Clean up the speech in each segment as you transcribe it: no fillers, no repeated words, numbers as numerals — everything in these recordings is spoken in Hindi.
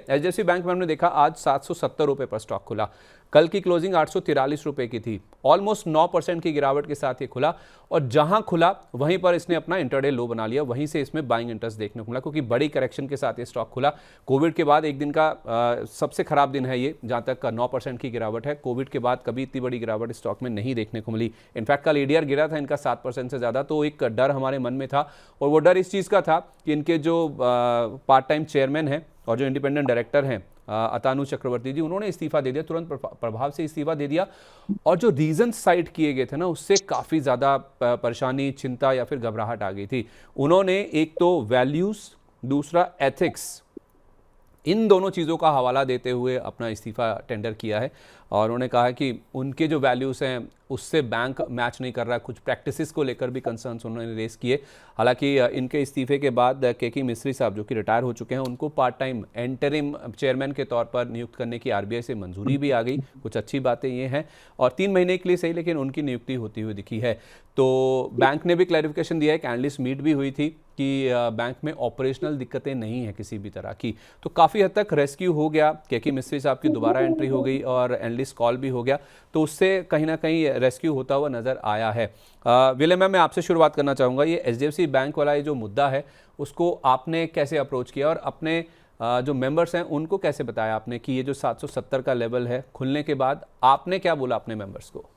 एचडीएफसी बैंक में हमने देखा आज 770 रुपये पर स्टॉक खुला, कल की क्लोजिंग 843 रुपये की थी, ऑलमोस्ट 9% की गिरावट के साथ ये खुला और जहां खुला वहीं पर इसने अपना इंटरडे लो बना लिया, वहीं से इसमें बाइंग इंटरेस्ट देखने को मिला क्योंकि बड़ी करेक्शन के साथ ये स्टॉक खुला। कोविड के बाद एक दिन का सबसे खराब दिन है ये, जहां तक 9% की गिरावट है। कोविड के बाद कभी इतनी बड़ी गिरावट स्टॉक में नहीं देखने को मिली। इनफैक्ट कल एडीआर गिरा था इनका 7% से ज़्यादा, तो एक डर हमारे मन में था और वो डर इस चीज़ का था कि इनके जो पार्ट टाइम चेयरमैन हैं और जो इंडिपेंडेंट डायरेक्टर हैं अतानु चक्रवर्ती जी, उन्होंने इस्तीफा दे दिया, तुरंत प्रभाव से इस्तीफा दे दिया और जो रीजन साइट किए गए थे ना उससे काफ़ी ज़्यादा परेशानी, चिंता या फिर घबराहट आ गई थी। उन्होंने एक तो वैल्यूज़, दूसरा एथिक्स, इन दोनों चीज़ों का हवाला देते हुए अपना इस्तीफ़ा टेंडर किया है और उन्होंने कहा है कि उनके जो वैल्यूज़ हैं उससे बैंक मैच नहीं कर रहा है। कुछ प्रैक्टिसेस को लेकर भी कंसर्न्स उन्होंने रेस किए। हालांकि इनके इस्तीफे के बाद केके मिस्त्री साहब जो कि रिटायर हो चुके हैं, उनको पार्ट टाइम एंटरिम चेयरमैन के तौर पर नियुक्त करने की आरबीआई से मंजूरी भी आ गई। कुछ अच्छी बातें ये हैं और 3 महीने के लिए सही, लेकिन उनकी नियुक्ति होती हुई दिखी है। तो बैंक ने भी क्लैरिफिकेशन दिया है कि एनालिस्ट मीट भी हुई थी कि बैंक में ऑपरेशनल दिक्कतें नहीं है किसी भी तरह की। तो काफ़ी हद तक रेस्क्यू हो गया, केके मिस्त्री साहब की दोबारा एंट्री हो गई और एनालिस्ट कॉल भी हो गया, तो उससे कहीं ना कहीं रेस्क्यू होता हुआ नज़र आया है। विले मैम, मैं आपसे शुरुआत करना चाहूँगा, ये एचडीएफसी बैंक वाला ये जो मुद्दा है उसको आपने कैसे अप्रोच किया और अपने जो मेंबर्स हैं उनको कैसे बताया आपने कि ये जो 770 का लेवल है खुलने के बाद आपने क्या बोला अपने मेंबर्स को?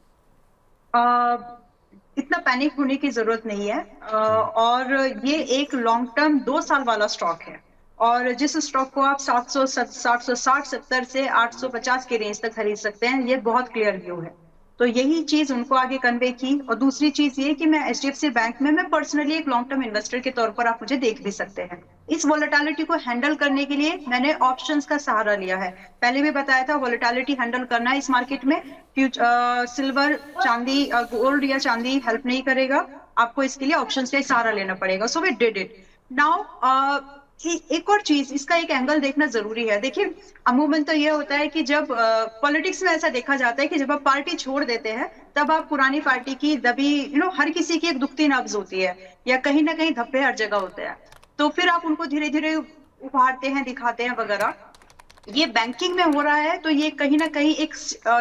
इतना पैनिक होने की जरूरत नहीं है और ये एक लॉन्ग टर्म 2 साल वाला स्टॉक है और जिस स्टॉक को आप 760-70 से 850 के रेंज तक खरीद सकते हैं, ये बहुत क्लियर व्यू है। तो यही चीज उनको आगे कन्वे की। और दूसरी चीज ये कि मैं एचडीएफसी बैंक में मैं पर्सनली एक लॉन्ग टर्म इन्वेस्टर के तौर पर आप मुझे देख भी सकते हैं। इस वोलेटिलिटी को हैंडल करने के लिए मैंने ऑप्शंस का सहारा लिया है। पहले भी बताया था वोलेटिलिटी हैंडल करना इस मार्केट में सिल्वर, चांदी, गोल्ड या चांदी हेल्प नहीं करेगा, आपको इसके लिए ऑप्शंस का सहारा लेना पड़ेगा। So we did it. Now एक और चीज, इसका एक एंगल देखना जरूरी है। देखिए, अमूमन तो ये होता है कि जब पॉलिटिक्स में ऐसा देखा जाता है कि जब आप पार्टी छोड़ देते हैं तब आप पुरानी पार्टी की दबी, हर किसी की एक दुखती नब्ज होती है या कहीं ना कहीं धब्बे हर जगह होते हैं, तो फिर आप उनको धीरे धीरे उभारते हैं, दिखाते हैं वगैरह। ये बैंकिंग में हो रहा है तो ये कहीं ना कहीं एक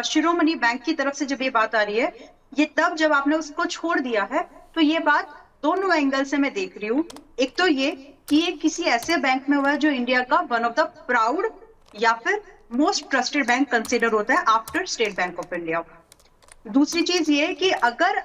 शिरोमणि बैंक की तरफ से जब ये बात आ रही है, ये तब जब आपने उसको छोड़ दिया है। तो ये बात दोनों एंगल से मैं देख रही हूँ। एक तो ये कि ये किसी ऐसे बैंक में हुआ है जो इंडिया का वन ऑफ द प्राउड या फिर मोस्ट ट्रस्टेड बैंक कंसिडर होता है after state bank of India. दूसरी चीज ये कि अगर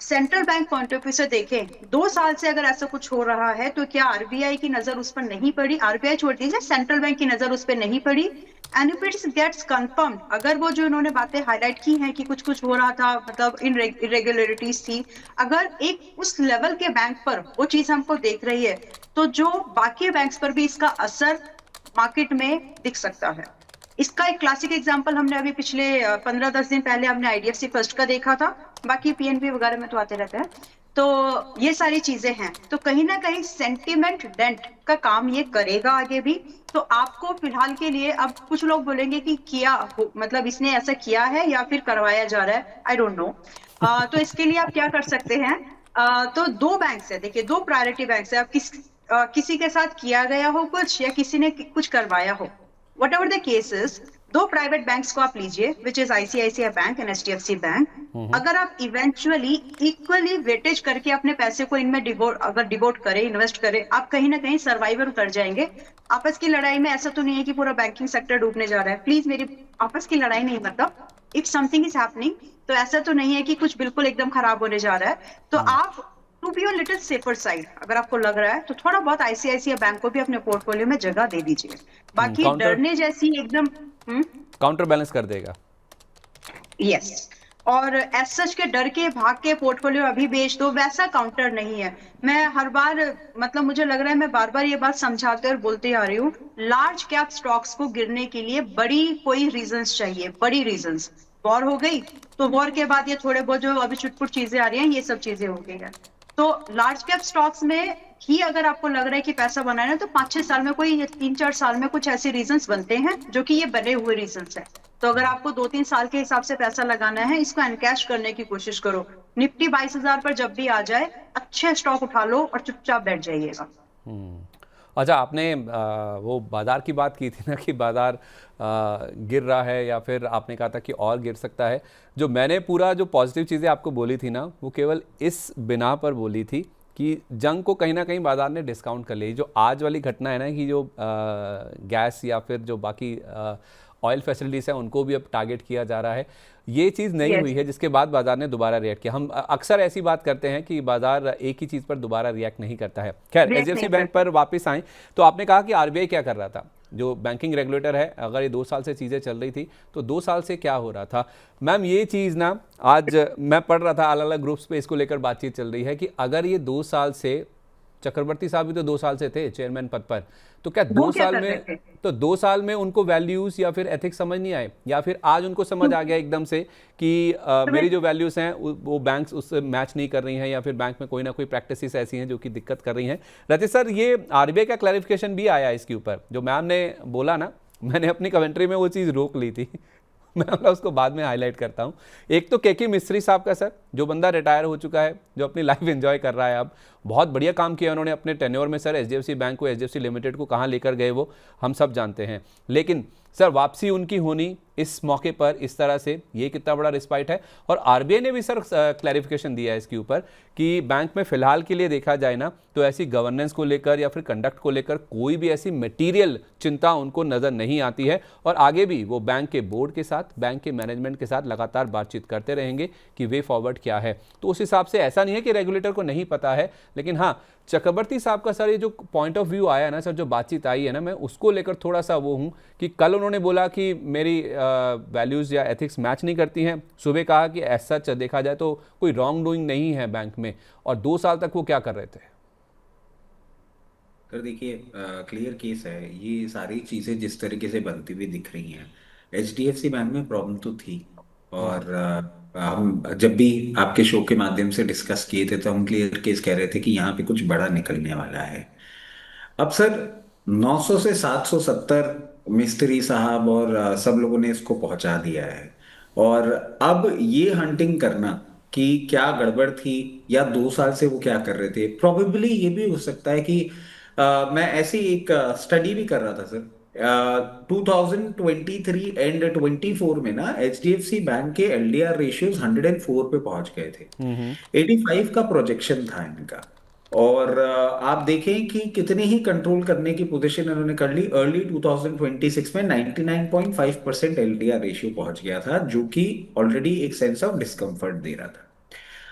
central bank point of view से देखें, 2 साल से अगर ऐसा कुछ हो रहा है तो क्या आरबीआई की नजर उस पर नहीं पड़ी? आरबीआई छोड़ दीजिए, सेंट्रल बैंक की नजर उस पर नहीं पड़ी? And if it's gets confirmed, अगर वो जो इन्होंने बातें हाईलाइट की हैं कि कुछ कुछ हो रहा था, मतलब इरेगुलरिटीज थी, अगर एक उस लेवल के बैंक पर वो चीज हमको देख रही है तो जो बाकी बैंक्स पर भी इसका असर मार्केट में दिख सकता है। इसका एक क्लासिक एग्जांपल हमने अभी पिछले 15-10 दिन पहले हमने आईडीएफसी फर्स्ट का देखा था, बाकी पीएनबी वगैरह में तो आते रहते हैं। तो ये सारी चीजें हैं, तो कहीं ना कहीं सेंटिमेंट डेंट का काम ये करेगा आगे भी। तो आपको फिलहाल के लिए, अब कुछ लोग बोलेंगे कि किया मतलब इसने ऐसा किया है या फिर करवाया जा रहा है, आई डोंट नो। तो इसके लिए आप क्या कर सकते हैं? तो 2 बैंक है, देखिए 2 प्रायोरिटी बैंक है। आप किसी के साथ किया गया हो कुछ या किसी ने कुछ करवाया हो, whatever the case is, 2 private banks को आप लीजिए, which is ICICI bank and HDFC bank. अगर आप इवेंचुअली इक्वली वेटेज करके अपने पैसे को इनमें डिवोट करें, इन्वेस्ट करें, आप कहीं ना कहीं सर्वाइवर उतर जाएंगे। आपस की लड़ाई में ऐसा तो नहीं है कि पूरा बैंकिंग सेक्टर डूबने जा रहा है, प्लीज, मेरी आपस की लड़ाई नहीं, मतलब इफ समथिंग इज हैपनिंग, तो ऐसा तो नहीं है कि कुछ बिल्कुल एकदम खराब होने जा रहा है। तो आप to be on little safer side, अगर आपको लग रहा है तो थोड़ा बहुत आईसीआईसीआई बैंक को भी अपने पोर्टफोलियो में जगह दे दीजिए। बाकी डरने जैसी एकदम काउंटर बैलेंस कर देगा। यस, और एज सच के डर के भाग के पोर्टफोलियो अभी बेच दो, वैसा काउंटर नहीं है। मैं हर बार, मतलब मुझे लग रहा है मैं बार बार ये बात समझाते और बोलते आ रही हूँ, लार्ज कैप स्टॉक्स को गिरने के लिए बड़ी कोई रीजंस चाहिए, बड़ी रीजंस। वॉर हो गई तो वॉर के बाद ये थोड़े बहुत जो अभी छुटपुट चीजें आ रही हैं, ये सब चीजें हो गई है। तो लार्ज कैप स्टॉक्स में ही अगर आपको लग रहा है कि पैसा बनाना है तो 5-6 साल में, कोई 3-4 साल में कुछ ऐसे रीजंस बनते हैं जो कि ये बने हुए रीजंस हैं। तो अगर आपको 2-3 साल के हिसाब से पैसा लगाना है, इसको एनकैश करने की कोशिश करो। निफ्टी 22,000 पर जब भी आ जाए, अच्छे स्टॉक उठा लो और चुपचाप बैठ जाइएगा। अच्छा, आपने वो बाज़ार की बात की थी ना कि बाज़ार गिर रहा है या फिर आपने कहा था कि और गिर सकता है। जो मैंने पूरा जो पॉजिटिव चीज़ें आपको बोली थी ना, वो केवल इस बिना पर बोली थी कि जंग को कहीं ना कहीं बाज़ार ने डिस्काउंट कर ली। जो आज वाली घटना है ना कि जो गैस या फिर जो बाकी ऑयल फैसिलिटीज़ हैं उनको भी अब टारगेट किया जा रहा है, ये चीज़ नहीं हुई यस, है जिसके बाद बाजार ने दोबारा रिएक्ट किया। हम अक्सर ऐसी बात करते हैं कि बाजार एक ही चीज़ पर दोबारा रिएक्ट नहीं करता है। खैर, रिएक्ट एचडीएफसी नहीं बैंक करता। पर वापस आएँ तो आपने कहा कि आरबीआई क्या कर रहा था, जो बैंकिंग रेगुलेटर है, अगर ये 2 साल से चीज़ें चल रही थी तो 2 साल से क्या हो रहा था। मैम, ये चीज़ ना आज मैं पढ़ रहा था, अलग अलग ग्रुप्स पे इसको लेकर बातचीत चल रही है कि अगर ये 2 साल से, चक्रवर्ती साहब भी तो 2 साल से थे चेयरमैन पद पर, तो क्या वो दो क्या साल कर रहे में थे? तो 2 साल में उनको वैल्यूज या फिर एथिक्स समझ नहीं आए, या फिर आज उनको समझ आ गया एकदम से कि तुम्हें मेरी जो वैल्यूज हैं वो बैंक्स उससे मैच नहीं कर रही हैं, या फिर बैंक में कोई ना कोई प्रैक्टिसेस ऐसी हैं जो कि दिक्कत कर रही हैं। रचित सर, ये आरबीआई का क्लैरिफिकेशन भी आया इसके ऊपर, जो मैम ने बोला ना, मैंने अपनी कमेंट्री में वो चीज़ रोक ली थी मैं अपना उसको बाद में हाईलाइट करता हूँ। एक तो केके मिस्त्री साहब का, सर, जो बंदा रिटायर हो चुका है, जो अपनी लाइफ एंजॉय कर रहा है, अब बहुत बढ़िया काम किया उन्होंने अपने टेन्योर में। सर, एचडीएफसी बैंक को, एचडीएफसी लिमिटेड को कहाँ लेकर गए वो हम सब जानते हैं। लेकिन सर, वापसी उनकी होनी इस मौके पर इस तरह से, ये कितना बड़ा रिस्पाइट है। और आरबीआई ने भी सर क्लैरिफिकेशन दिया है इसके ऊपर कि बैंक में फिलहाल के लिए देखा जाए ना तो ऐसी गवर्नेंस को लेकर या फिर कंडक्ट को लेकर कोई भी ऐसी मटेरियल चिंता उनको नज़र नहीं आती है, और आगे भी वो बैंक के बोर्ड के साथ, बैंक के मैनेजमेंट के साथ लगातार बातचीत करते रहेंगे कि वे फॉरवर्ड क्या है। तो उस हिसाब से ऐसा नहीं है कि रेगुलेटर को नहीं पता है। लेकिन हाँ, चक्रवर्ती साहब का सर ये जो पॉइंट ऑफ व्यू आया ना सर, जो बातचीत आई है ना, मैं उसको लेकर थोड़ा सा वो हूँ कि कल उन्होंने बोला कि मेरी वैल्यूज़ या एथिक्स मैच नहीं करती हैं, सुबह कहा कि ऐसा सच देखा जाए तो कोई रॉन्ग डूइंग नहीं है बैंक में, और 2 साल तक वो क्या कर रहे थे। सर देखिए, क्लियर केस है। ये सारी चीजें जिस तरीके से बनती हुई दिख रही हैं, एचडीएफसी बैंक में प्रॉब्लम तो थी। और हम जब भी आपके शो के माध्यम से डिस्कस किए थे तो हम क्लियर केस कह रहे थे कि यहाँ पे कुछ बड़ा निकलने वाला है। अब सर, 900 से 770 मिस्त्री साहब और सब लोगों ने इसको पहुंचा दिया है। और अब ये हंटिंग करना कि क्या गड़बड़ थी या 2 साल से वो क्या कर रहे थे, प्रोबेबली ये भी हो सकता है कि मैं ऐसी एक स्टडी भी कर रहा था सर। 2023 एंड 24 में ना एचडीएफसी बैंक के एलडीआर रेशियोज 104 पे पहुंच गए थे। 85 का प्रोजेक्शन था इनका। और आप देखें कि कितनी ही कंट्रोल करने की पोजीशन इन्होंने कर ली। अर्ली 2026 में 99.5% एलडीआर रेशियो पहुंच गया था, जो कि ऑलरेडी एक सेंस ऑफ डिस्कम्फर्ट दे रहा था।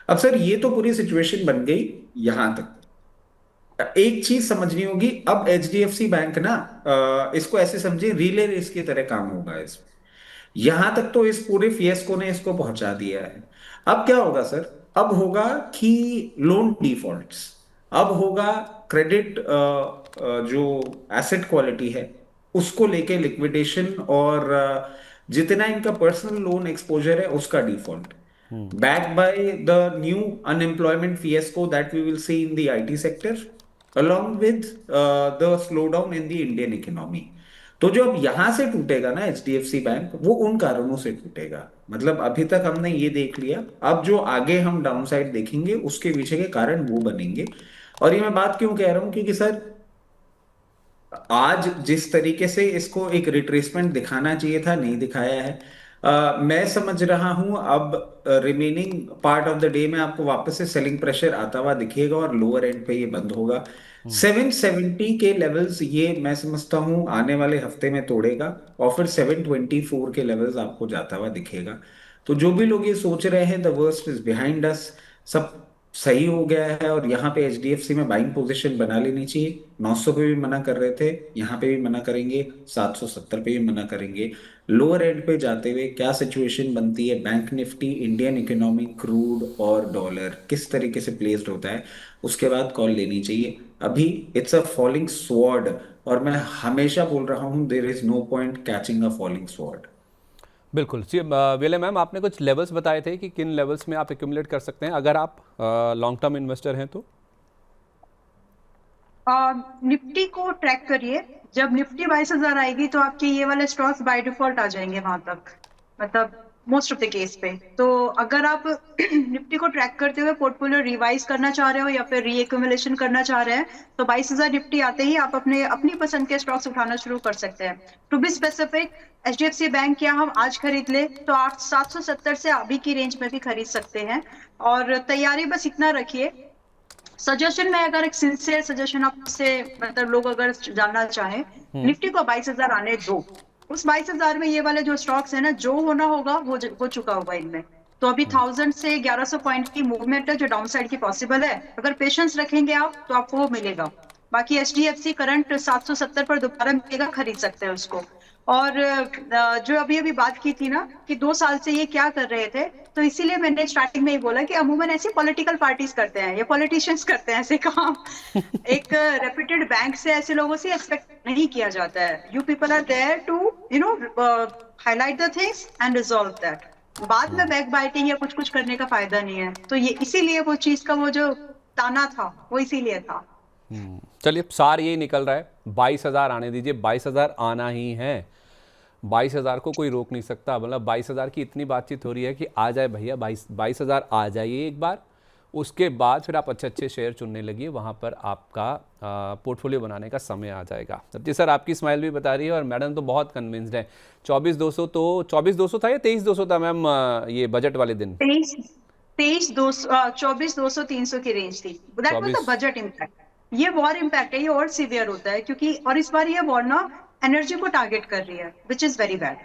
अब सर, ये तो पूरी सिचुएशन बन गई यहां तक। एक चीज समझनी होगी, अब एचडीएफसी बैंक ना इसको ऐसे समझिए रिले रेस की तरह काम होगा इसमें। यहां तक तो इस पूरे फिएस्को ने इसको पहुंचा दिया है। अब क्या होगा सर? अब होगा कि लोन डिफॉल्ट्स, अब होगा क्रेडिट, जो एसेट क्वालिटी है उसको लेके लिक्विडेशन, और जितना इनका पर्सनल लोन एक्सपोजर है उसका default, backed by the new unemployment fiasco that we will see in the IT sector, along with the slowdown in the Indian economy। तो जो अब यहां से टूटेगा ना एचडीएफसी बैंक, वो उन कारणों से टूटेगा। मतलब अभी तक हमने ये देख लिया, अब जो आगे हम डाउन साइड देखेंगे उसके पीछे के कारण वो बनेंगे। और ये मैं बात क्यों कह रहा हूं, क्योंकि सर आज जिस तरीके से इसको एक रिट्रेसमेंट दिखाना चाहिए था, नहीं दिखाया है। मैं समझ रहा हूं अब remaining part of the day में आपको वापस से सेलिंग प्रेशर आता हुआ दिखेगा और लोअर एंड पे ये बंद होगा। 770 के लेवल्स ये मैं समझता हूं आने वाले हफ्ते में तोड़ेगा, और फिर 724 के लेवल्स आपको जाता हुआ दिखेगा। तो जो भी लोग ये सोच रहे हैं the worst is behind us, सब सही हो गया है, और यहाँ पे एचडीएफसी में बाइंग पोजीशन बना लेनी चाहिए। 900 पे भी मना कर रहे थे, यहाँ पे भी मना करेंगे, 770 पे भी मना करेंगे। लोअर एंड पे जाते हुए क्या सिचुएशन बनती है, bank Nifty, Indian economy, crude और डॉलर किस तरीके से प्लेस्ड होता है, उसके बाद कॉल लेनी चाहिए। अभी इट्स अ फॉलिंग स्वॉर्ड, और मैं हमेशा बोल रहा हूं there is no point catching a falling sword. बिल्कुल जी। विले मैम, आपने कुछ लेवल्स बताए थे कि किन लेवल्स में आप एक्यूमुलेट कर सकते हैं अगर आप लॉन्ग टर्म इन्वेस्टर हैं तो। निफ्टी को ट्रैक करिए। जब निफ्टी 22,000 आएगी तो आपके ये वाले स्टॉक्स बाय डिफॉल्ट आ जाएंगे वहां तक। मतलब मोस्ट ऑफ द केस पे। तो अगर आप निफ्टी को ट्रैक करते हुए पोर्टफोलियो रिवाइज करना चाह रहे हो या फिर रीएक्यूमुलेशन करना चाह रहे हैं, तो 22,000 निफ्टी आते ही आप अपनी पसंद के स्टॉक्स उठाना शुरू कर सकते हैं। To be specific, HDFC bank क्या हम आज खरीद ले तो 770 से अभी की रेंज में भी खरीद सकते हैं। और तैयारी बस इतना रखिए, सजेशन में अगर एक सिंसियर सजेशन आपसे, मतलब लोग अगर जानना चाहें, निफ्टी को 22,000 आने दो। उस 22,000 में ये वाले जो स्टॉक्स है ना, जो होना होगा वो हो चुका होगा इनमें। तो अभी 1000 से 1100 पॉइंट की मूवमेंट है जो डाउन साइड की पॉसिबल है। अगर पेशेंस रखेंगे आप तो आपको वो मिलेगा। बाकी एचडीएफसी करंट 770 पर दोबारा मिलेगा, खरीद सकते हैं उसको। और जो अभी अभी बात की थी ना कि 2 साल से ये क्या कर रहे थे, तो इसीलिए मैंने स्टार्टिंग में ही बोला कि अमूमन ऐसे पॉलिटिकल पार्टीज करते हैं, ये पॉलिटिशियंस करते हैं ऐसे काम। एक रेप्यूटेड बैंक से ऐसे लोगों से एक्सपेक्ट नहीं किया जाता है। You people are there to highlight the things and resolve that. बाद में बैक बाइटिंग या कुछ कुछ करने का फायदा नहीं है। तो ये इसीलिए वो चीज का वो जो ताना था वो इसीलिए था। चलिए, सार यही निकल रहा है, 22,000 आने दीजिए, 22,000 आना ही है। 22,000 को कोई रोक नहीं सकता। मतलब 22,000 की इतनी बातचीत हो रही है कि आ जाए भैया, 22,000 आ जाइए एक बार। उसके बाद फिर आप अच्छे अच्छे शेयर चुनने लगिए, वहाँ पर आपका पोर्टफोलियो बनाने का समय आ जाएगा। सत्य सर, आपकी स्माइल भी बता रही है और मैडम तो बहुत कन्विंस्ड है। 24,200 तो 24,200 था या 23,200 था मैम, ये बजट वाले दिन? 24,200 300 की रेंज थी। That was the 24। Budget impact. ये वॉर इम्पैक्ट है, ये और सीवियर होता है क्योंकि, और इस बार ये वॉर ना एनर्जी को टारगेट कर रही है, which is very bad.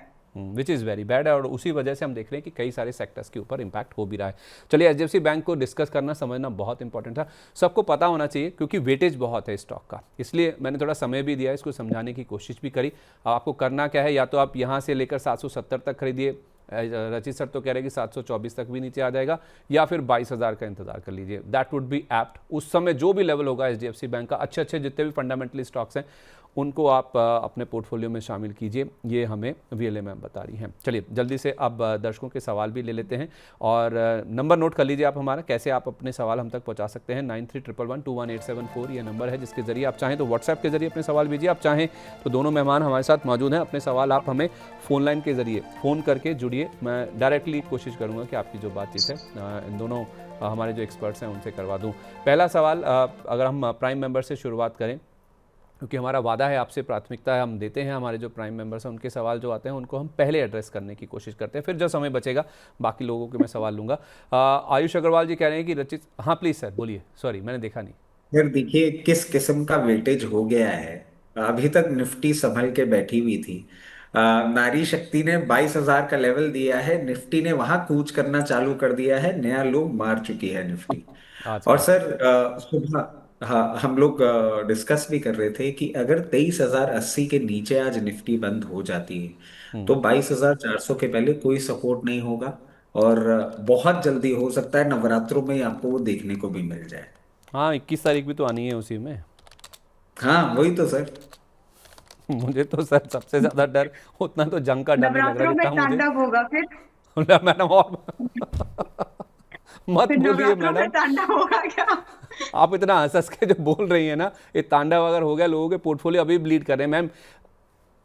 Which is very bad, और उसी वजह से हम देख रहे हैं कि कई सारे सेक्टर्स के ऊपर इम्पैक्ट हो भी रहा है। चलिए, एचडीएफसी बैंक को डिस्कस करना, समझना बहुत इंपॉर्टेंट था। सबको पता होना चाहिए क्योंकि वेटेज बहुत है स्टॉक का, इसलिए मैंने थोड़ा समय भी दिया, इसको समझाने की कोशिश भी करी। अब आपको करना क्या है, या तो आप यहाँ से लेकर 770 तक खरीदिए, रचित सर तो कह रहे हैं कि 724 तक भी नीचे आ जाएगा, या फिर 22,000 का इंतजार कर लीजिए। That would be apt. उस समय जो भी लेवल होगा एचडीएफसी बैंक का, अच्छे अच्छे जितने भी फंडामेंटली स्टॉक्स हैं उनको आप अपने पोर्टफोलियो में शामिल कीजिए, ये हमें वीएलए मैम बता रही हैं। चलिए, जल्दी से अब दर्शकों के सवाल भी ले लेते हैं, और नंबर नोट कर लीजिए आप हमारा, कैसे आप अपने सवाल हम तक पहुंचा सकते हैं। 9311211874 ये नंबर है, जिसके जरिए आप चाहें तो व्हाट्सएप के जरिए अपने सवाल भेजिए, आप चाहें तो दोनों मेहमान हमारे साथ मौजूद हैं। अपने सवाल आप हमें फ़ोन लाइन के जरिए फ़ोन करके जुड़िए, मैं डायरेक्टली कोशिश करूँगा कि आपकी जो बातचीत है इन दोनों हमारे जो एक्सपर्ट्स हैं उनसे करवा दूँ। पहला सवाल, अगर हम प्राइम मेंबर से शुरुआत करें, क्योंकि हमारा वादा है आपसे, प्राथमिकता है हम देते हैं, हमारे जो प्राइम मेंबर्स हैं उनके सवाल जो आते हैं उनको हम पहले एड्रेस करने की कोशिश करते हैं, फिर जो समय बचेगा बाकी लोगों के मैं सवाल लूँगा। आयुष अग्रवाल जी कह रहे हैं कि रचित, हाँ प्लीज़ सर बोलिए, सॉरी मैंने देखा नहीं। यार देखिए किस किस्म का वेटेज हो गया है। अभी तक निफ्टी संभल के बैठी हुई थी। नारी शक्ति ने 22,000 का लेवल दिया है, निफ्टी ने वहां कूच करना चालू कर दिया है, नया लो मार चुकी है निफ्टी। आज और का। सर सुबह, हाँ, हम लोग डिस्कस भी कर रहे थे कि अगर 23,080 के नीचे आज निफ्टी बंद हो जाती है तो 22,400 के पहले कोई सपोर्ट नहीं होगा। और बहुत जल्दी हो सकता है नवरात्रों में आपको वो देखने को भी मिल जाए। हाँ, 21 तारीख भी तो आनी है उसी में। हाँ वही तो सर। मुझे तो सर सबसे ज़्यादा डर उतना तो जंग का डर नहीं लग रहा नवरात्रों में जितना मुझे। तांडव होगा फिर। मैडम और मत फिर बोलिए नवरात्रों में मैडम, तांडव होगा क्या? आप इतना हंस हंस के जो बोल रही हैं ना, ये तांडव अगर हो गया, लोगों के पोर्टफोलियो अभी ब्लीड कर रहे हैं मैम।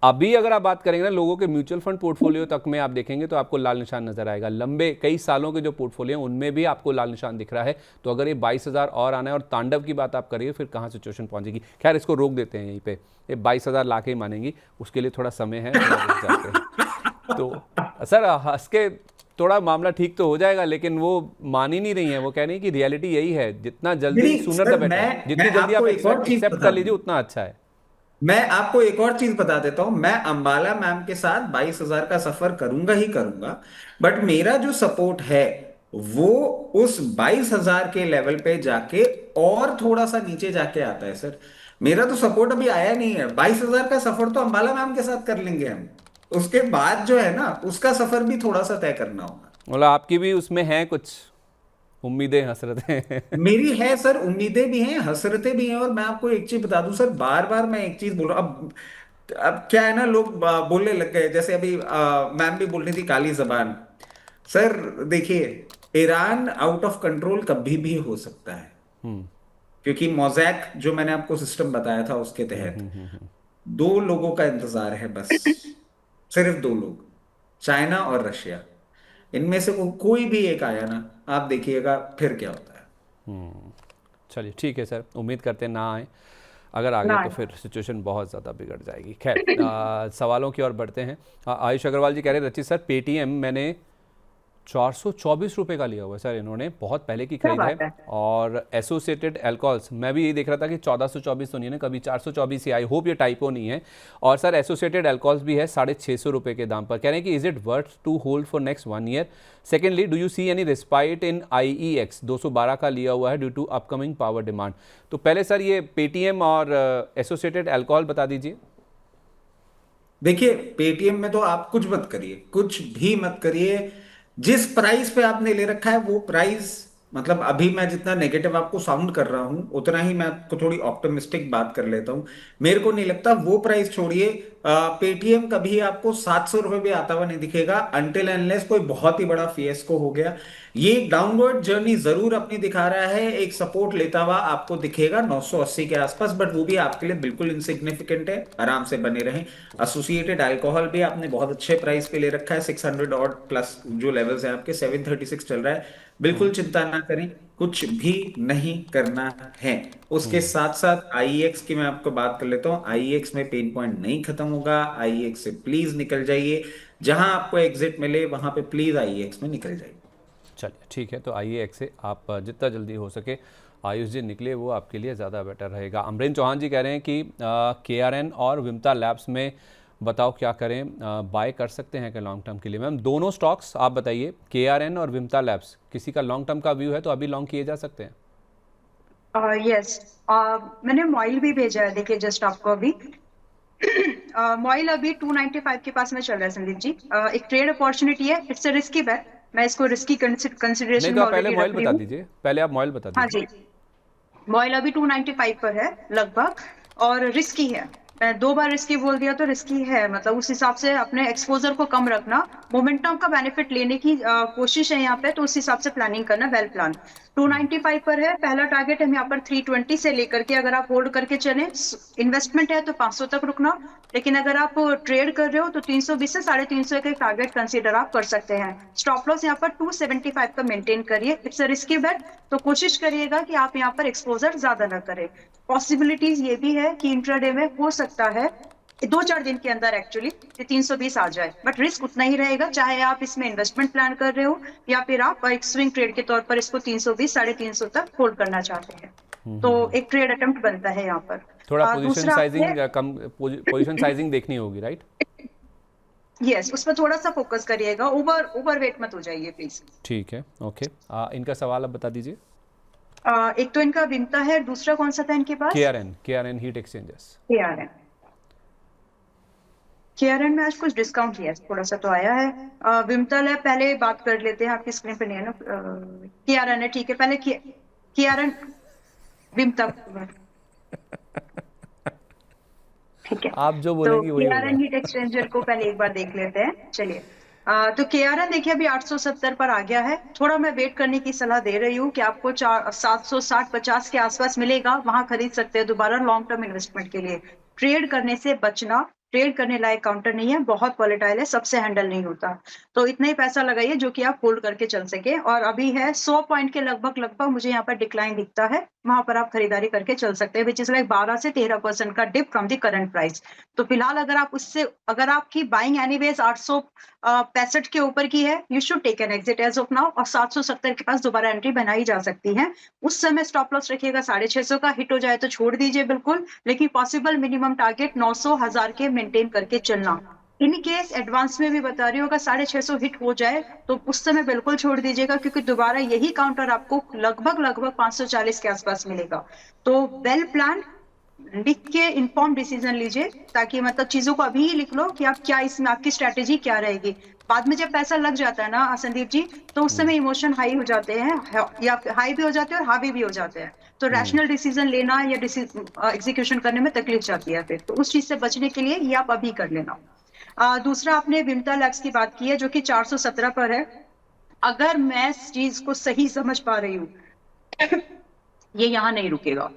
अभी अगर आप बात करेंगे ना लोगों के म्यूचुअल फंड पोर्टफोलियो तक में, आप देखेंगे तो आपको लाल निशान नजर आएगा। लंबे कई सालों के जो पोर्टफोलियो हैं उनमें भी आपको लाल निशान दिख रहा है। तो अगर ये 22,000 और आना है और तांडव की बात आप करिए, फिर कहाँ सिचुएशन पहुंचेगी। खैर, इसको रोक देते हैं यहीं पे, ये 22,000 ला के ही मानेंगी, उसके लिए थोड़ा समय है, थोड़ा रुक जाते हैं। तो सर हंस के थोड़ा मामला ठीक तो हो जाएगा, लेकिन वो मान ही नहीं रही है। वो कह रही है कि रियलिटी यही है, जितना जल्दी नहीं सूनर सर, द बेटर, जितनी मैं जल्दी आप आपको एक और चीज एक्सेप्ट बता कर दूं। लीजिए उतना अच्छा है। मैं आपको एक और चीज बता देता हूं, मैं अंबाला मैम के साथ 22,000 का सफर करूंगा ही करूंगा। बट मेरा जो सपोर्ट है वो उस 22,000 के लेवल पे जाके और थोड़ा सा नीचे जाके आता है सर। मेरा तो सपोर्ट अभी आया नहीं है। 22,000 का सफर तो अंबाला मैम के साथ कर लेंगे हम। उसके बाद जो है ना, उसका सफर भी थोड़ा सा तय करना होगा। मतलब आपकी भी उसमें है कुछ उम्मीदें, हसरतें? मेरी है सर, उम्मीदें भी हैं, हसरतें भी हैं। और मैं आपको एक चीज बता दूं सर, बार बार मैं एक चीज बोल रहा हूं। अब क्या है ना, लोग बोलने लग गए, जैसे अभी मैम भी बोल रही थी काली जबान। सर देखिए, ईरान आउट ऑफ कंट्रोल कभी भी हो सकता है, क्योंकि मोज़ैक जो मैंने आपको सिस्टम बताया था उसके तहत दो लोगों का इंतजार है बस। सिर्फ दो लोग, चाइना और रशिया। इनमें से कोई भी एक आया ना, आप देखिएगा फिर क्या होता है। चलिए ठीक है सर, उम्मीद करते हैं ना आए, अगर आ गए ना तो फिर सिचुएशन बहुत ज़्यादा बिगड़ जाएगी। खैर सवालों की ओर बढ़ते हैं। आयुष अग्रवाल जी कह रहे हैं रचित सर पेटीएम मैंने 424 रुपये का लिया हुआ है सर, इन्होंने बहुत पहले की क्या खरीद है। बात है। और एसोसिएटेड एल्कोहल्स मैं भी यही देख रहा था कि 1424 तो नहीं है ना, कभी 424 ही, आई होप ये टाइपो नहीं है। और सर एसोसिएटेड एल्कोहल्स भी है 650 रुपये के दाम पर। कह रहे हैं कि is it worth to hold for next 1 year. Secondly, do you see any respite in IEX 212 का लिया हुआ है due to upcoming power demand. तो पहले सर ये पेटीएम और एसोसिएटेड एल्कोहल बता दीजिए। देखिए पेटीएम में तो आप कुछ मत करिए, कुछ भी मत करिए। जिस प्राइस पे आपने ले रखा है वो प्राइस, मतलब अभी मैं जितना नेगेटिव आपको साउंड कर रहा हूं उतना ही मैं आपको थोड़ी ऑप्टिमिस्टिक बात कर लेता हूं। मेरे को नहीं लगता वो प्राइस छोड़िए, पेटीएम कभी आपको 700 रुपये भी आता हुआ नहीं दिखेगा अनटिल अनलेस कोई बहुत ही बड़ा फिएस्को हो गया। ये डाउनवर्ड जर्नी जरूर अपनी दिखा रहा है, एक सपोर्ट लेता हुआ आपको दिखेगा 980 के आसपास, बट वो भी आपके लिए बिल्कुल इनसिग्निफिकेंट है, आराम से बने रहें। एसोसिएटेड अल्कोहल भी आपने बहुत अच्छे प्राइस पे ले रखा है, 600 ऑड प्लस जो लेवल्स है आपके, 736 चल रहा है। बिल्कुल चिंता ना करें, कुछ भी नहीं करना है। उसके साथ साथ IEX की मैं आपको बात कर लेता हूँ। IEX में पेन पॉइंट नहीं खत्म होगा, IEX से प्लीज निकल जाइए। जहां आपको एग्जिट मिले वहां पे प्लीज IEX में निकल जाइए। चलिए ठीक है, तो आइए एक से आप जितना जल्दी हो सके आयुष जी निकले, वो आपके लिए ज़्यादा बेटर रहेगा। अमरेंद्र चौहान जी कह रहे हैं कि KRN और विमता लैब्स में बताओ क्या करें, बाय कर सकते हैं क्या लॉन्ग टर्म के लिए। मैम दोनों स्टॉक्स आप बताइए, KRN और विमता लैब्स, किसी का लॉन्ग टर्म का व्यू है तो अभी लॉन्ग किए जा सकते हैं। यस, मैंने मॉइल भी भेजा है, देखिए जस्ट आपको अभी। मॉइल अभी 295 के पास में चल रहा है संदीप जी। एक ट्रेड अपॉर्चुनिटी है, इट्स अ रिस्की बैट, मैं इसको रिस्की नहीं कंसिडरेशन तो में आप पहले ऑलरेडी मॉइल रख रही बता हूँ। दीजिए, पहले आप मॉइल बता हाँ दीजिए। जी, मॉइल अभी 295 पर है लगभग, और रिस्की है। मैं 2 बार रिस्की बोल दिया तो रिस्की है, मतलब उस हिसाब से अपने एक्सपोजर को कम रखना, मोमेंटम का बेनिफिट लेने की कोशिश है यहाँ पे, तो उस हिसाब से प्लानिंग करना, वेल प्लान। 295 पर है, पहला टारगेट हम यहाँ पर 320 से लेकर के अगर आप होल्ड करके चले, इन्वेस्टमेंट है तो 500 तक रुकना, लेकिन अगर आप ट्रेड कर रहे हो तो 320 से 350 का टारगेट कंसीडर आप कर सकते हैं। स्टॉप लॉस यहाँ पर 275 का मेंटेन करिए, इट्स अ रिस्की बेट, तो कोशिश करिएगा कि आप यहाँ पर एक्सपोजर ज्यादा ना करें। पॉसिबिलिटीज ये भी है कि इंट्राडे में हो सकता है 2-4 दिन के अंदर एक्चुअली 320 आ जाए, बट रिस्क उतना ही रहेगा, चाहे आप इसमें इन्वेस्टमेंट प्लान कर रहे हो या फिर आप एक स्विंग ट्रेड के तौर पर इसको 320 350 तक होल्ड करना चाहते हैं, तो एक ट्रेड अटेम्प्ट बनता है यहाँ पर। थोड़ा पोजीशन दूसरा साइजिंग कम, पोजीशन साइजिंग देखनी होगी, राइट। यस, उस पर थोड़ा सा फोकस करिएगा, ओवर वेट मत हो जाइए प्लीज। ठीक है, ओके। इनका सवाल अब बता दीजिए। एक तो इनका विमता है, दूसरा कौन सा था इनके पास? KRN heat exchangers. KRN. KRN में आज कुछ डिस्काउंट लिया है, थोड़ा सा तो आया है। विमता लैब पहले बात कर लेते हैं, आपकी स्क्रीन पे नहीं है ना। केआरएन है, ठीक है, पहले केआरएन विमता, ठीक है। आप जो तो बोलेंगी वही केआरएन होगा। हीट एक्सचेंजर को पहले एक बार देख लेते हैं, चलिए। तो केआरएन देखिए अभी 870 पर आ गया है, थोड़ा मैं वेट करने की सलाह दे रही हूँ कि आपको 760-50 के आसपास मिलेगा, वहां खरीद सकते हैं दोबारा लॉन्ग टर्म इन्वेस्टमेंट के लिए। ट्रेड करने से बचना, ट्रेड करने लायक काउंटर नहीं है, बहुत वॉलेटाइल है, सबसे हैंडल नहीं होता, तो इतना ही पैसा लगाइए जो कि आप होल्ड करके चल सके। और अभी है 100 पॉइंट के लगभग मुझे यहाँ पर डिक्लाइन दिखता है, वहां पर आप खरीदारी करके चल सकते हैं, विच इज लाइक 12 से 13% का dip from the current price. तो फिलहाल अगर आपकी बाइंग एनीवेज 865 के ऊपर की है, you should take an exit as of now, और 770 के पास दोबारा एंट्री बनाई जा सकती है। उस समय स्टॉप लॉस रखिएगा 650 का, हिट हो जाए तो छोड़ दीजिए बिल्कुल, लेकिन पॉसिबल मिनिमम टारगेट 900-1000 के मेंटेन करके चलना। इन केस एडवांस में भी बता रही हूँ, अगर 650 हिट हो जाए तो उस समय बिल्कुल छोड़ दीजिएगा, क्योंकि दोबारा यही काउंटर आपको लगभग 540 के आसपास मिलेगा। तो वेल प्लान, लिख के इन्फॉर्म डिसीजन लीजिए, ताकि मतलब चीजों को अभी ही लिख लो कि आप क्या, इसमें आपकी स्ट्रेटेजी क्या रहेगी। बाद में जब पैसा लग जाता है ना संदीप जी, तो उस समय इमोशन हाई हो जाते हैं, या हाई भी हो जाते हैं और हावी भी हो जाते हैं, तो रैशनल डिसीजन लेना या एग्जीक्यूशन करने में तकलीफ जाती है फिर, तो उस चीज से बचने के लिए ये आप अभी कर लेना। दूसरा, आपने विमता लैब्स की बात की है जो कि 417 पर है। अगर मैं इस चीज को सही समझ पा रही हूँ, ये यहाँ नहीं रुकेगा,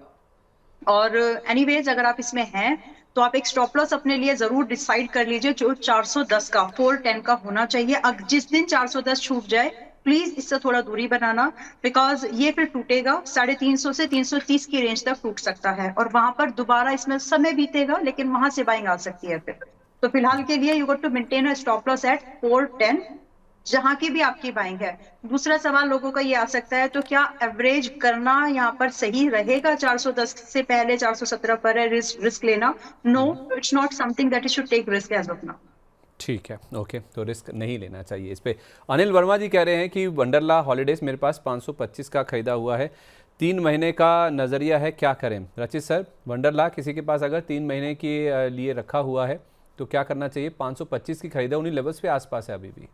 और एनीवेज अगर आप इसमें हैं तो आप एक स्टॉप लॉस अपने लिए जरूर डिसाइड कर लीजिए जो 410 का 410 का होना चाहिए। अब जिस दिन 410 छूट जाए प्लीज इससे थोड़ा दूरी बनाना, बिकॉज ये फिर टूटेगा 350 से 330 की रेंज तक टूट सकता है और वहां पर दोबारा इसमें समय बीतेगा, लेकिन वहां से बाइंग आ सकती है फिर। तो फिलहाल के लिए you got to maintain a stop loss at 410 जहां की भी आपकी बाइंग है। दूसरा सवाल लोगों का ये आ सकता है, तो क्या एवरेज करना यहाँ पर सही रहेगा? 410 से पहले 417 पर है रिस्क लेना? No, it's not something that you should take risk as of now. ठीक है, ओके, तो रिस्क नहीं लेना चाहिए इस पे। अनिल वर्मा जी कह रहे हैं कि वंडरला हॉलीडेज मेरे पास 525 का खरीदा हुआ है, 3 महीने का नज़रिया है, क्या करें? रचित सर, वंडरला किसी के पास अगर 3 महीने के लिए रखा हुआ है तो क्या करना चाहिए? 525 की खरीदा, उन्हीं लेवल्स पे आसपास है अभी भी।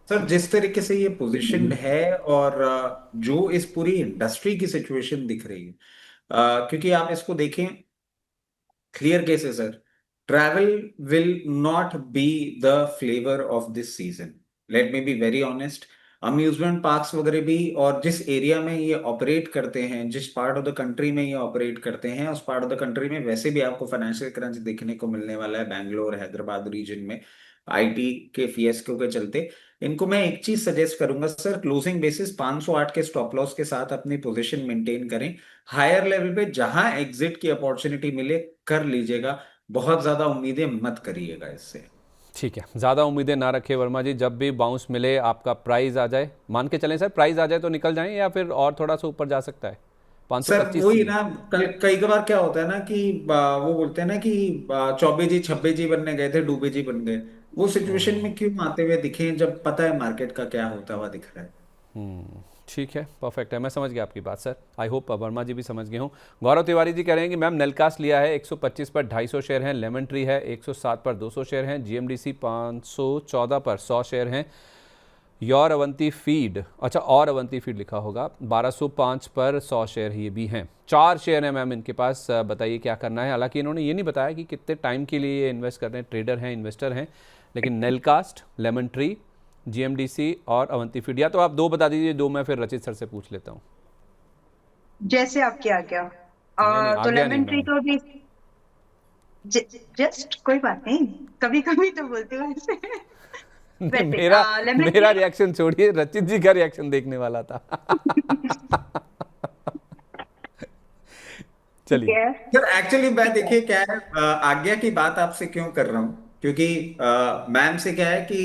सर जिस तरीके से ये पोजीशनड है और जो इस पूरी इंडस्ट्री की सिचुएशन दिख रही है, क्योंकि आप इसको देखें, क्लियर केस है sir, travel will not be the flavour of this season, let me be very honest. Amusement parks वगैरह भी, और जिस एरिया में ये ऑपरेट करते हैं, जिस पार्ट ऑफ द कंट्री में ये ऑपरेट करते हैं, उस पार्ट ऑफ द कंट्री में वैसे भी आपको फाइनेंशियल क्रंच देखने को मिलने वाला है बैंगलोर हैदराबाद रीजन में, आईटी के फिएस्को के चलते। इनको मैं एक चीज सजेस्ट करूंगा सर, क्लोजिंग बेसिस 508 के स्टॉप लॉस के साथ अपनी पोजीशन मेंटेन करें। हायर लेवल पे जहां एग्जिट की अपॉर्चुनिटी मिले कर लीजिएगा, बहुत ज्यादा उम्मीदें मत करिएगा इससे। ठीक है, ज़्यादा उम्मीदें ना रखें वर्मा जी, जब भी बाउंस मिले, आपका प्राइस आ जाए, मान के चलें सर प्राइस आ जाए तो निकल जाएं, या फिर और थोड़ा सा ऊपर जा सकता है सर 525 वही में? ना, कई बार क्या होता है ना कि वो बोलते हैं ना कि चौबे जी छब्बे जी बनने गए थे डूबे जी बन गए। वो सिचुएशन में क्यों आते हुए दिखे जब पता है मार्केट का क्या होता हुआ दिख रहा है। ठीक है, परफेक्ट है, मैं समझ गया आपकी बात सर। आई होप वर्मा जी भी समझ गए हों। गौरव तिवारी जी कह रहे हैं कि मैम नेलकास्ट लिया है, 125 पर 250 शेयर हैं, लेमन ट्री है 107 पर 200 शेयर हैं, जीएमडीसी 514 पर 100 शेयर हैं, योर अवंती फीड, अच्छा और अवंती फीड लिखा होगा, 1205 पर 100 शेयर ये भी हैं। 4 शेयर हैं मैम इनके पास, बताइए क्या करना है। हालांकि इन्होंने ये नहीं बताया कि कितने टाइम के लिए ये इन्वेस्ट कर रहे हैं, ट्रेडर हैं, इन्वेस्टर हैं, लेकिन नेलकास्ट, लेमन ट्री, जीएमडीसी और अवंती फीड। या तो आप 2 बता दीजिए, 2 मैं फिर रचित सर से पूछ लेता हूँ। जैसे आपकी आज्ञा। नहीं, तो आज्ञा नहीं लेमन ट्री मैम। तो अभी जस्ट कोई बात नहीं, कभी कभी तो बोलते हो ऐसे। वैसे मेरा लेमन मेरा ट्री रिएक्शन छोड़िए, रचित जी का रिएक्शन देखने वाला था। ठीक चलिए। है। सर एक्चुअली मैं देखिए क्या है, आज्ञा की बात आपसे क्यों कर रहा हूँ, क्योंकि मैम से क्या है कि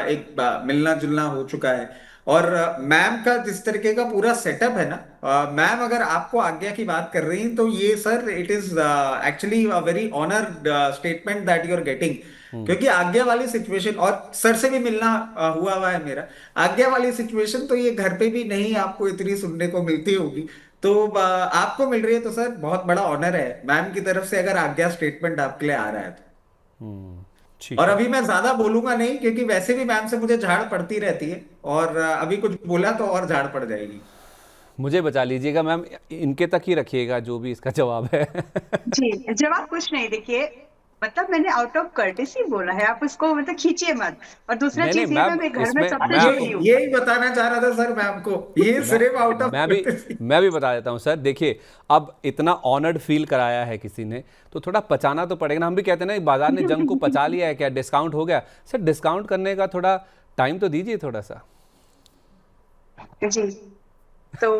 एक मिलना जुलना हो चुका है, और मैम का जिस तरीके का पूरा सेटअप है ना, मैम अगर आपको आज्ञा की बात कर रही हैं तो ये sir it is actually a very honoured statement that you are getting. क्योंकि आज्ञा वाली सिचुएशन, और सर से भी मिलना हुआ है मेरा, आज्ञा वाली सिचुएशन तो ये घर पे भी नहीं आपको इतनी सुनने को मिलती होगी। तो आपको मिल रही है तो सर बहुत बड़ा ऑनर है मैम की तरफ से, अगर आज्ञा स्टेटमेंट आपके लिए आ रहा है तो। ठीक और है, अभी मैं ज्यादा बोलूंगा नहीं, क्योंकि वैसे भी मैम से मुझे झाड़ पड़ती रहती है, और अभी कुछ बोला तो और झाड़ पड़ जाएगी। मुझे बचा लीजिएगा मैम, इनके तक ही रखिएगा जो भी इसका जवाब है। जी, जवाब कुछ नहीं, देखिए मतलब मैंने आउट ऑफ कर्टेसी बोला है, आप उसको मतलब खींचिए मत। और दूसरा नहीं नहीं चीज ये, मैम, मैं घर में इसमें सबसे मैं आपको छोटी हूँ। यही बताना चाह रहा था सर मैम को, ये मैं सिर्फ आउट ऑफ मैं भी मैं भी बता देता हूँ सर। देखिए, अब इतना ऑनर्ड फील कराया है किसी ने, तो थोड़ा पचाना तो पड़ेगा ना। हम भी कहते हैं ना, बाजार ने जंग को पचा लिया है क्या, डिस्काउंट हो गया। सर डिस्काउंट करने का थोड़ा टाइम तो दीजिए थोड़ा सा। जी, तो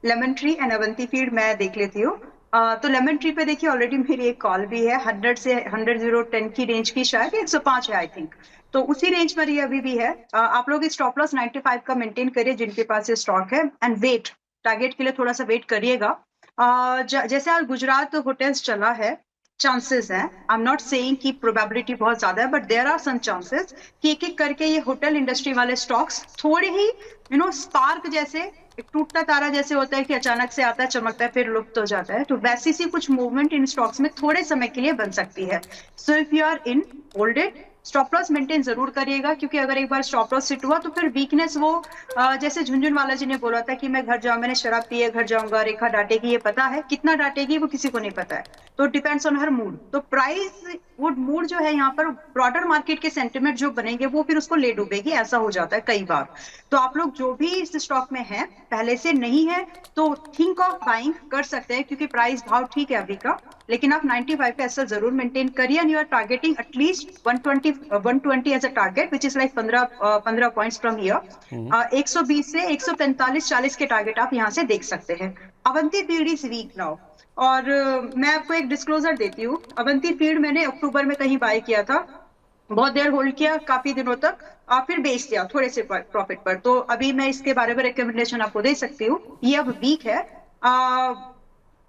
lemon tree and Avanti feed मैं देख लेती हूँ। तो लेमन ट्री पे देखिए ऑलरेडी मेरी एक कॉल भी है, 100 से 110 की रेंज की, शायद 105 है आई थिंक, तो उसी रेंज पर ये अभी भी है। आप लोग स्टॉप लॉस 95 का मेंटेन करिए जिनके पास ये स्टॉक है, एंड वेट, टारगेट के लिए थोड़ा सा वेट करिएगा। जैसे आज गुजरात होटल्स चला है, चांसेस हैं, आई एम नॉट सेइंग कि प्रोबेबिलिटी बहुत ज्यादा है, but there are some chances कि एक एक करके ये होटल इंडस्ट्री वाले स्टॉक्स थोड़े ही स्पार्क जैसे, एक टूटता तारा जैसे होता है कि अचानक से आता है, चमकता है, फिर लुप्त हो जाता है, तो वैसी सी कुछ मूवमेंट इन स्टॉक्स में थोड़े समय के लिए बन सकती है। So if you are in, hold it, stop loss maintain जरूर करिएगा, क्योंकि अगर एक बार स्टॉप लॉस हिट हुआ तो फिर वीकनेस वो जैसे झुनझुनवाला जी ने बोला था कि मैं घर जाऊं, मैंने शराब पी है, घर जाऊंगा, रेखा डांटेगी, ये पता है कितना डांटेगी वो किसी को नहीं पता है, तो डिपेंड्स ऑन हर मूड। तो प्राइस वो मूड जो है यहाँ पर ब्रॉडर मार्केट के सेंटिमेंट जो बनेंगे वो फिर उसको ले डूबेगी, ऐसा हो जाता है कई बार। तो आप लोग जो भी इस स्टॉक में हैं, पहले से नहीं है तो थिंक ऑफ बाइंग कर सकते हैं, क्योंकि प्राइस भाव ठीक है अभी का, लेकिन आप 95 पे ऐसा जरूर मेंटेन करिए, and you are targeting at least 120 as a target, which is like 15 points from here. 120 से 145-40 के टारगेट आप यहाँ से देख सकते हैं। Avanti feed is weak now, और मैं आपको एक डिस्क्लोजर देती हूँ। अवंती फीड मैंने अक्टूबर में कहीं बाय किया था, बहुत देर होल्ड किया, काफी दिनों तक, फिर बेच दिया थोड़े से प्रॉफिट पर। तो अभी मैं इसके बारे में रिकमेंडेशन आपको दे सकती हूँ। ये अब वीक है,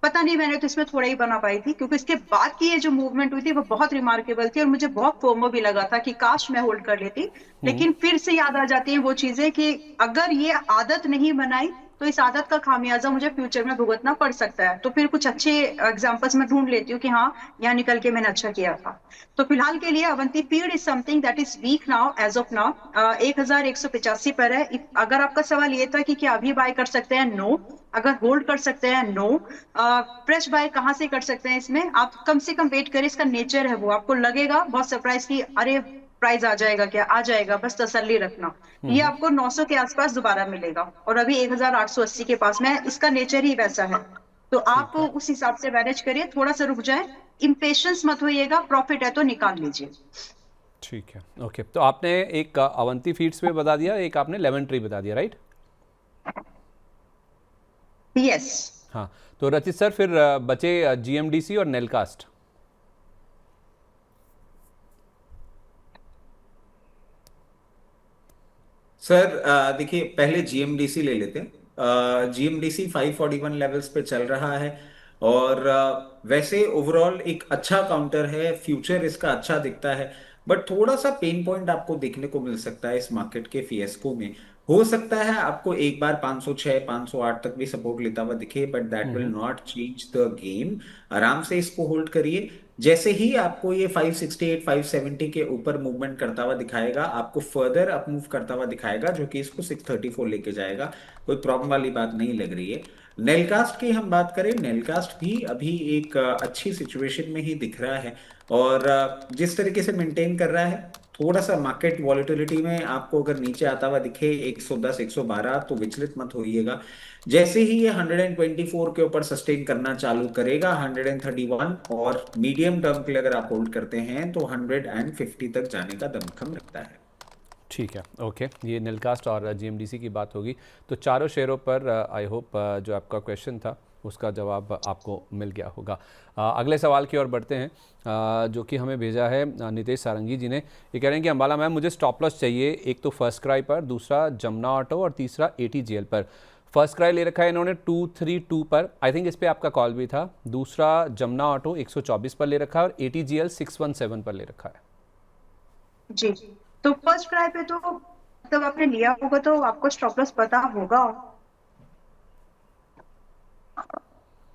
पता नहीं, मैंने तो इसमें थोड़ा ही बना पाई थी, क्योंकि इसके बाद की ये जो मूवमेंट हुई थी वो बहुत रिमार्केबल थी, और मुझे बहुत फोमो भी लगा था कि काश मैं होल्ड कर लेती। लेकिन फिर से याद आ जाती है वो चीजें कि अगर ये आदत नहीं बनाई तो इस आदत का खामियाजा मुझे फ्यूचर में भुगतना पड़ सकता है। तो फिर कुछ अच्छे एग्जांपल्स मैं ढूंढ लेती हूँ कि हाँ, यहाँ निकल के मैंने अच्छा किया था। तो फिलहाल के लिए Avanti feed is something that is weak now, as of now. 1185 पर है। अगर आपका सवाल ये था कि क्या अभी बाय कर सकते हैं, नो। अगर होल्ड कर सकते हैं, नो। फ्रेश बाय कहाँ से कर सकते हैं इसमें, आप कम से कम वेट करें, इसका नेचर है वो, आपको लगेगा बहुत सरप्राइज की अरे प्राइस आ जाएगा, क्या आ जाएगा, बस तसल्ली रखना। ये आपको 900 के आसपास दोबारा मिलेगा, और अभी 1880 के पास में, इसका नेचर ही वैसा है। तो आप उस हिसाब से मैनेज करिए, थोड़ा सा रुक जाए, इम्पेशंस मत होइएगा, प्रॉफिट है तो निकाल लीजिए। ठीक है, ओके। तो आपने एक अवंती फीड्स पे बता दिया, एक आपने लेमन ट्री बता दिया, राइट? यस। हाँ, तो रचित सर फिर बचे जीएमडीसी और नेलकास्ट। सर देखिए, पहले जीएमडीसी ले लेते हैं। जीएमडीसी 541 लेवल्स पे चल रहा है, और वैसे ओवरऑल एक अच्छा काउंटर है, फ्यूचर इसका अच्छा दिखता है। बट थोड़ा सा पेन पॉइंट आपको देखने को मिल सकता है इस मार्केट के फिएस्को में। हो सकता है आपको एक बार 506 508 तक भी सपोर्ट लेता हुआ दिखे, but that will not change the game. आराम से इसको होल्ड करिए। जैसे ही आपको ये 568 570 के ऊपर मूवमेंट करता हुआ दिखाएगा, आपको फर्दर अप मूव करता हुआ दिखाएगा, जो कि इसको 634 लेके जाएगा। कोई प्रॉब्लम वाली बात नहीं लग रही है। नेलकास्ट की हम बात करें, नेलकास्ट भी अभी एक अच्छी सिचुएशन में ही दिख रहा है, और जिस तरीके से मेंटेन कर रहा है, थोड़ा सा मार्केट वॉलिटिलिटी में आपको अगर नीचे आता हुआ दिखे 110 112, तो विचलित मत होइएगा। जैसे ही ये 124 के ऊपर सस्टेन करना चालू करेगा, 131, और मीडियम टर्म के लिए अगर आप होल्ड करते हैं तो 150 तक जाने का दमखम रखता है। ठीक है, ओके। ये नेलकास्ट और जीएमडीसी की बात होगी। तो चारों शेयरों पर आई होप जो आपका क्वेश्चन था उसका जवाब आपको मिल गया होगा। अगले सवाल की ओर बढ़ते हैं, जो कि हमें भेजा है नितेश सारंगी जी ने। ये कह रहे हैं कि अंबाला मैम, मुझे स्टॉप लॉस चाहिए, एक तो फर्स्ट क्राई पर, दूसरा जमुना ऑटो, और तीसरा एटीजीएल पर। फर्स्ट क्राई ले रखा है इन्होंने 232 पर, आई थिंक इस पर आपका कॉल भी था। दूसरा जमुना ऑटो 124 पर ले रखा है, और एटीजीएल 617 पर ले रखा है। जी, तो फर्स्ट क्राई पे तो मतलब आपने लिया होगा तो आपको स्टॉप लॉस पता होगा,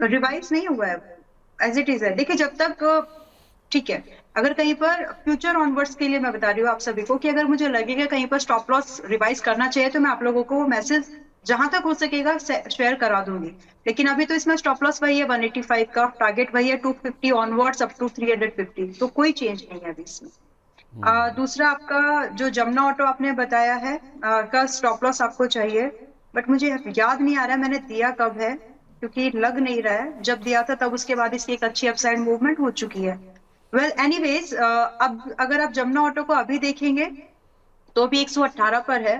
रिवाइज नहीं हुआ है, एज इट इज है। देखिए, जब तक ठीक है, अगर कहीं पर फ्यूचर ऑनवर्ड्स के लिए मैं बता रही हूँ आप सभी को कि अगर मुझे लगेगा कहीं पर स्टॉप लॉस रिवाइज करना चाहिए, तो मैं आप लोगों को मैसेज जहां तक हो सकेगा शेयर करा दूंगी। लेकिन अभी तो इसमें स्टॉप लॉस वही है 185 का, टारगेट वही है 250 ऑनवर्ड्स अप टू 350, तो कोई चेंज नहीं है अभी इसमें। दूसरा आपका जो जमुना ऑटो आपने बताया है का स्टॉप लॉस आपको चाहिए, बट मुझे याद नहीं आ रहा है मैंने दिया कब है, क्योंकि लग नहीं रहा है। जब दिया था तब उसके बाद इसकी एक अच्छी अपसाइड मूवमेंट हो चुकी है। वेल एनीवेज, अब अगर आप जमुना ऑटो को अभी देखेंगे तो भी 118 पर है,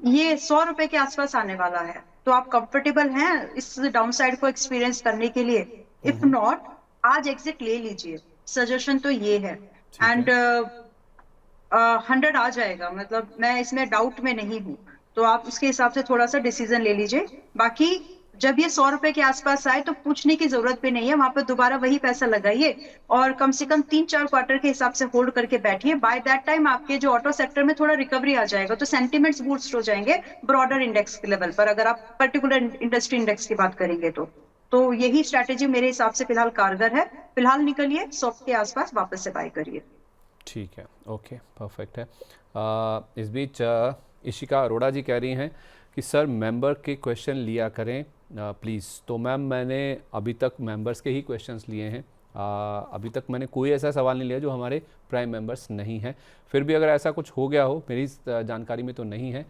ये 100 रुपए के आसपास आने वाला है। तो आप कंफर्टेबल हैं इस डाउनसाइड को एक्सपीरियंस करने के लिए? इफ नॉट, आज एग्जिट ले लीजिए, सजेशन तो ये है। एंड 100 आ जाएगा, मतलब मैं इसमें डाउट में नहीं हूँ, तो आप उसके हिसाब से थोड़ा सा डिसीजन ले लीजिए। बाकी जब ये 100 रुपए के आसपास आए तो पूछने की जरूरत भी नहीं है, वहां पर दोबारा वही पैसा लगाइए, और कम से कम 3-4 क्वार्टर के हिसाब से होल्ड करके बैठिए। बाय दैट टाइम आपके जो ऑटो सेक्टर में थोड़ा रिकवरी आ जाएगा, तो सेंटिमेंट्स बूस्ट हो जाएंगे ब्रॉडर इंडेक्स के लेवल पर, अगर आप पर्टिकुलर इंडस्ट्री इंडेक्स की बात करेंगे तो यही स्ट्रैटेजी मेरे हिसाब से फिलहाल कारगर है। फिलहाल निकलिए, 100 के आसपास वापस से बाय करिए। ठीक है, ओके, परफेक्ट है। इस बीच इशिका अरोड़ा जी कह रही हैं कि सर मेंबर के क्वेश्चन लिया करें प्लीज़। तो मैम मैंने अभी तक मेंबर्स के ही क्वेश्चंस लिए हैं। अभी तक मैंने कोई ऐसा सवाल नहीं लिया जो हमारे प्राइम मेंबर्स नहीं हैं। फिर भी अगर ऐसा कुछ हो गया हो, मेरी जानकारी में तो नहीं है,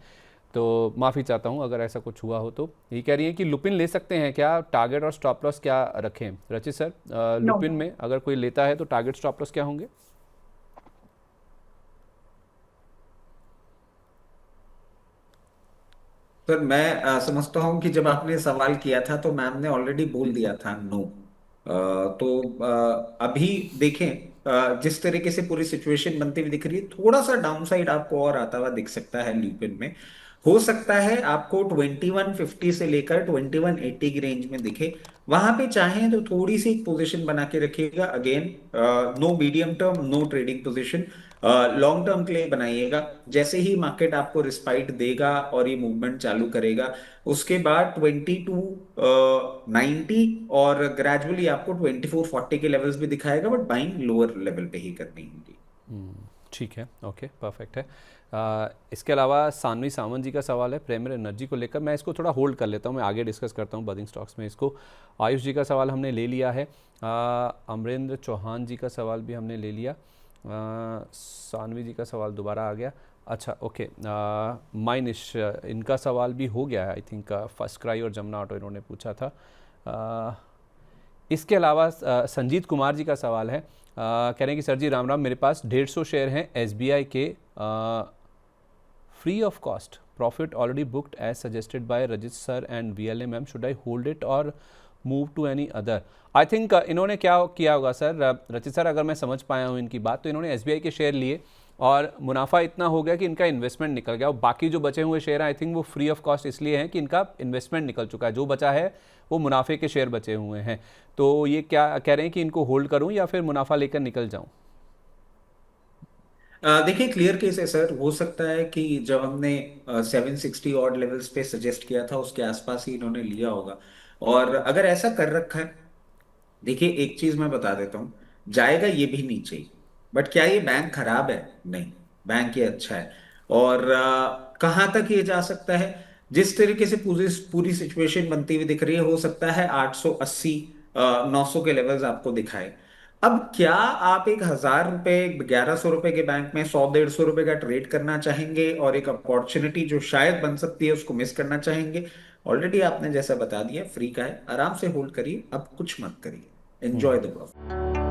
तो माफ़ी चाहता हूँ अगर ऐसा कुछ हुआ हो। तो ये कह रही हैं कि लुपिन ले सकते हैं क्या, टारगेट और स्टॉप लॉस क्या रखें? रचित सर, नो। लुपिन में अगर कोई लेता है तो टारगेट स्टॉप लॉस क्या होंगे? सर मैं समझता हूँ कि जब आपने सवाल किया था तो मैम ने ऑलरेडी बोल दिया था नो। तो अभी देखें, जिस तरीके से पूरी सिचुएशन बनती हुई दिख रही है, थोड़ा सा डाउन साइड आपको और आता हुआ दिख सकता है ल्यूपिन में। हो सकता है आपको 2150 से लेकर 2180 की रेंज में दिखे। वहां पे चाहें तो थोड़ी सी एक पोजीशन बना के रखिएगा। Again, no medium term, no trading position, long term के लिए बनाइएगा। जैसे ही मार्केट आपको रिस्पाइट देगा और ये मूवमेंट चालू करेगा, उसके बाद 2290 और ग्रेजुअली आपको 2440 के लेवल्स भी दिखाएगा, बट बाइंग लोअर लेवल पे ही करनी होगी। ठीक है, ओके, परफेक्ट है। इसके अलावा सानवी सावंत जी का सवाल है प्रेमर एनर्जी को लेकर। मैं इसको थोड़ा होल्ड कर लेता हूँ, मैं आगे डिस्कस करता हूँ बर्निंग स्टॉक्स में इसको। आयुष जी का सवाल हमने ले लिया है। अमरेंद्र चौहान जी का सवाल भी हमने ले लिया। सानवी जी का सवाल दोबारा आ गया। अच्छा, ओके, माइनिश इनका सवाल भी हो गया है आई थिंक। फर्स्ट क्राई और जमुना ऑटो इन्होंने पूछा था। इसके अलावा संजीत कुमार जी का सवाल है, कह रहे हैं कि सर जी राम राम, मेरे पास 150 शेयर हैं एसबीआई के, free of cost, profit already booked as suggested by Rajit sir and VLA ma'am, should I hold it और move to any other? I think इन्होंने क्या किया होगा सर, रचित सर, अगर मैं समझ पाया हूँ इनकी बात, तो इन्होंने एसबीआई के शेयर लिए और मुनाफा इतना हो गया कि इनका इन्वेस्टमेंट निकल गया, और बाकी जो बचे हुए शेयर आई थिंक वो फ्री ऑफ कॉस्ट इसलिए हैं कि इनका इन्वेस्टमेंट निकल चुका है, जो बचा है वो मुनाफे के शेयर बचे हुए हैं। तो ये क्या कह रहे हैं कि इनको होल्ड करूं या फिर मुनाफा लेकर निकल जाऊं? देखिए, क्लियर केस है सर। हो सकता है कि जब हमने 760 ऑड लेवल्स पे सजेस्ट किया था उसके आसपास ही इन्होंने लिया होगा। और अगर ऐसा कर रखा है, देखिए एक चीज मैं बता देता हूँ, जाएगा ये भी नीचे ही। बट क्या ये बैंक खराब है? नहीं, बैंक ये अच्छा है। और कहाँ तक ये जा सकता है? जिस तरीके से पूरी पूरी सिचुएशन बनती हुई दिख रही है, हो सकता है 880 900 के लेवल्स आपको दिखाए। अब क्या आप 1000 रुपए 1100 रुपए के बैंक में 100 150 रुपए का ट्रेड करना चाहेंगे और एक अपॉर्चुनिटी जो शायद बन सकती है उसको मिस करना चाहेंगे? ऑलरेडी आपने जैसा बता दिया, फ्री का है, आराम से होल्ड करिए, अब कुछ मत करिए, एंजॉय द प्रॉफिट।